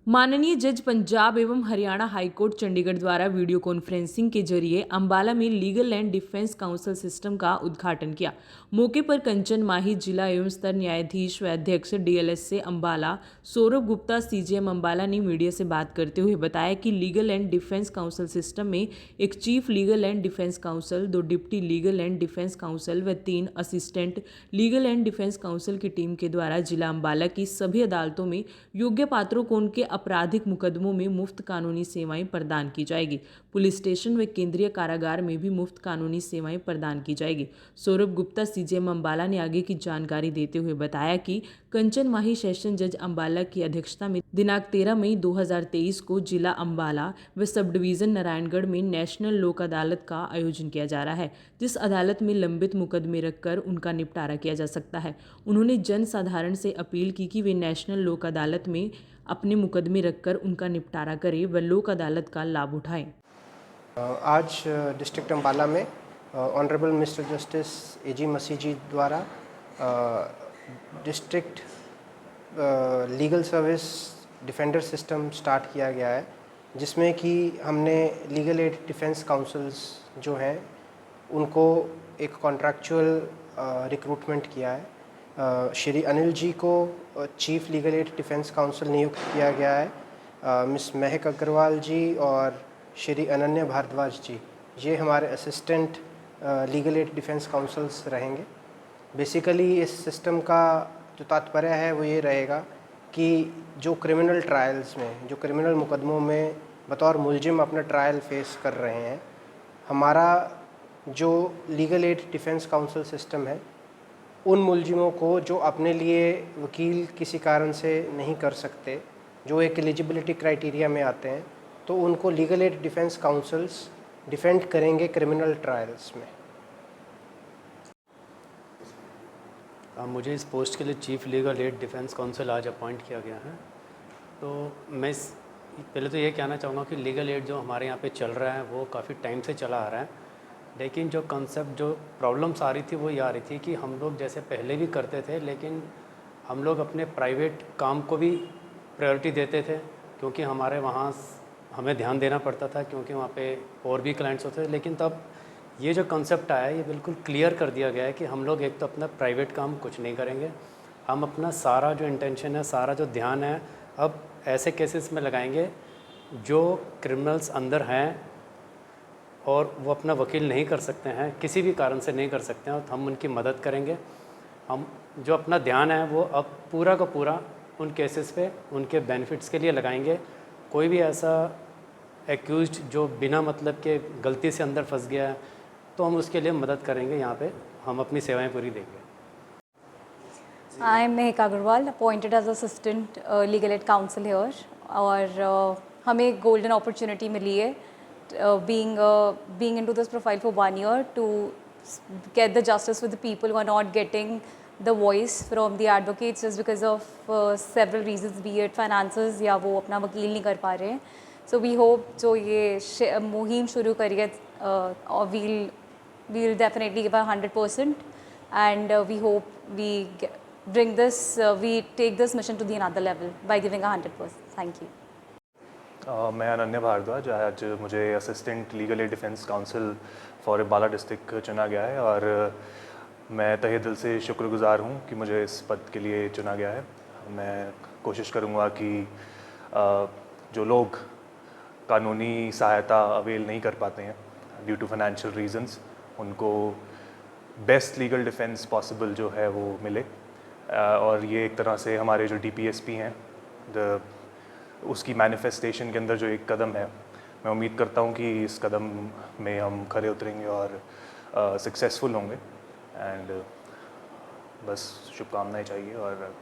माननीय जज पंजाब एवं हरियाणा हाईकोर्ट चंडीगढ़ द्वारा वीडियो कॉन्फ्रेंसिंग के जरिए अंबाला में legal and defence council system का उद्घाटन किया। मौके पर कंचन माही जिला एवं स्तर न्यायाधीश व अध्यक्ष डीएलएसए अंबाला सौरभ गुप्ता सीजेएम अंबाला ने मीडिया से बात करते हुए बताया कि legal and defence council system में एक chief legal and defence council, 2 deputy legal and defence council व 3 assistant legal and defence council की टीम के द्वारा जिला अंबाला की सभी अदालतों में योग्य पात्रों को उनके आपराधिक मुकदमों में मुफ्त कानूनी सेवाएं प्रदान की जाएगी। पुलिस स्टेशन व केंद्रीय कारागार में भी मुफ्त कानूनी सेवाएं प्रदान की जाएगी। सौरभ गुप्ता सीजेएम अंबाला ने आगे की जानकारी देते हुए बताया कि कंचन माही सेशन जज अंबाला की अध्यक्षता में दिनांक 13 मई 2023 को जिला अंबाला व सब डिवीजन नारायणगढ़ में नेशनल लोक अदालत का आयोजन किया जा रहा है, जिस अदालत में लंबित मुकदमे रखकर उनका निपटारा किया जा सकता है। उन्होंने जन साधारण से अपील की कि वे नेशनल लोक अदालत में अपने मुकदमे रखकर उनका निपटारा करें व लोक अदालत का लाभ उठाएं। आज डिस्ट्रिक्ट अंबाला में ऑनरेबल मिस्टर जस्टिस एजी मसीह जी द्वारा district legal service defender system start किया गया है, जिसमें कि हमने लीगल एड डिफेंस काउंसिल्स जो हैं उनको एक कॉन्ट्रैक्चुअल रिक्रूटमेंट किया है। श्री अनिल जी को chief legal aid defence council नियुक्त किया गया है। मिस महक अग्रवाल जी और श्री अनन्या भारद्वाज जी, ये हमारे assistant legal aid defence councils रहेंगे। बेसिकली इस सिस्टम का जो तात्पर्य है वो ये रहेगा कि जो क्रिमिनल ट्रायल्स में, जो क्रिमिनल मुकदमों में बतौर मुलजिम अपना ट्रायल फेस कर रहे हैं, हमारा जो legal aid defence council system है उन मुलजिमों को जो अपने लिए वकील किसी कारण से नहीं कर सकते, जो एक एलिजिबिलिटी क्राइटेरिया में आते हैं, तो उनको legal aid defence councils defend करेंगे क्रिमिनल ट्रायल्स में। मुझे इस पोस्ट के लिए chief legal aid defence council आज अपॉइंट किया गया है। तो मैं पहले तो ये कहना चाहूँगा कि लीगल एड जो हमारे यहाँ पे चल रहा है वो काफ़ी टाइम से चला आ रहा है, लेकिन जो कंसेप्ट, जो प्रॉब्लम्स आ रही थी वो ये आ रही थी कि हम लोग जैसे पहले भी करते थे, लेकिन हम लोग अपने प्राइवेट काम को भी प्रायोरिटी देते थे, क्योंकि हमारे वहाँ हमें ध्यान देना पड़ता था, क्योंकि वहाँ पे और भी क्लाइंट्स होते थे। लेकिन तब ये जो कंसेप्ट आया, ये बिल्कुल क्लियर कर दिया गया है कि हम लोग एक तो अपना प्राइवेट काम कुछ नहीं करेंगे, हम अपना सारा जो इंटेंशन है, सारा जो ध्यान है, अब ऐसे केसेस में लगाएंगे जो क्रिमिनल्स अंदर हैं और वो अपना वकील नहीं कर सकते हैं, किसी भी कारण से नहीं कर सकते हैं, और हम उनकी मदद करेंगे। हम जो अपना ध्यान है वो अब पूरा का पूरा उन केसेस पे उनके बेनिफिट्स के लिए लगाएंगे। कोई भी ऐसा एक्यूज्ड जो बिना मतलब के गलती से अंदर फंस गया है, तो हम उसके लिए मदद करेंगे। यहाँ पे हम अपनी सेवाएं पूरी देंगे। I am Mahak Agarwal, appointed as assistant legal aid counsel here, और हमें एक गोल्डन अपॉर्चुनिटी मिली है being into this profile for 1 year to get the justice for the people who are not getting the voice from the advocates just because of several reasons, be it finances या वो अपना वकील नहीं कर पा रहे हैं। So we hope जो ये मुहिम शुरू करी है, और we'll definitely give 100%, and we hope we we take this mission to the another level by giving 100%. Thank you. मैं अनन्या भारद्वाज, आज मुझे assistant legal aid defence council for Ambala district चुना गया है, और मैं तहे दिल से शुक्रगुज़ार हूँ कि मुझे इस पद के लिए चुना गया है। मैं कोशिश करूँगा कि जो लोग कानूनी सहायता अवेल नहीं कर पाते हैं ड्यू टू फाइनेंशियल रीजंस, उनको बेस्ट लीगल डिफेंस पॉसिबल जो है वो मिले। और ये एक तरह से हमारे जो डीपीएसपी हैं, उसकी मैनिफेस्टेशन के अंदर जो एक कदम है, मैं उम्मीद करता हूँ कि इस कदम में हम खरे उतरेंगे और सक्सेसफुल होंगे। एंड बस शुभकामनाएं चाहिए और